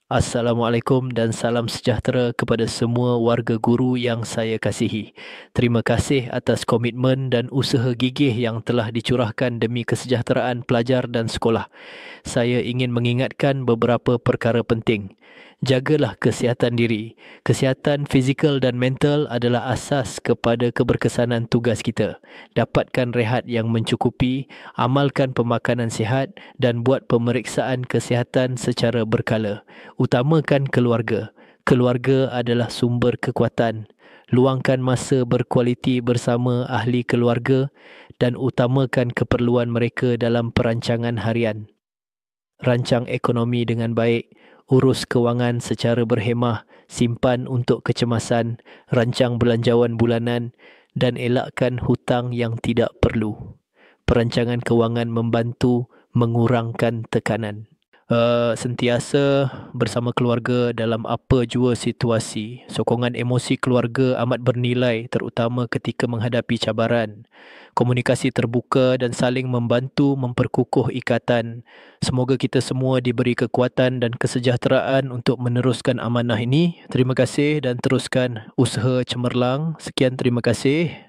Assalamualaikum dan salam sejahtera kepada semua warga guru yang saya kasihi. Terima kasih atas komitmen dan usaha gigih yang telah dicurahkan demi kesejahteraan pelajar dan sekolah. Saya ingin mengingatkan beberapa perkara penting. Jagalah kesihatan diri. Kesihatan fizikal dan mental adalah asas kepada keberkesanan tugas kita. Dapatkan rehat yang mencukupi, amalkan pemakanan sihat dan buat pemeriksaan kesihatan secara berkala. Utamakan keluarga. Keluarga adalah sumber kekuatan. Luangkan masa berkualiti bersama ahli keluarga dan utamakan keperluan mereka dalam perancangan harian. Rancang ekonomi dengan baik, urus kewangan secara berhemah, simpan untuk kecemasan, rancang belanjawan bulanan dan elakkan hutang yang tidak perlu. Perancangan kewangan membantu mengurangkan tekanan. Sentiasa bersama keluarga dalam apa jua situasi. Sokongan emosi keluarga amat bernilai terutama ketika menghadapi cabaran. Komunikasi terbuka dan saling membantu memperkukuh ikatan. Semoga kita semua diberi kekuatan dan kesejahteraan untuk meneruskan amanah ini. Terima kasih dan teruskan usaha cemerlang. Sekian, terima kasih.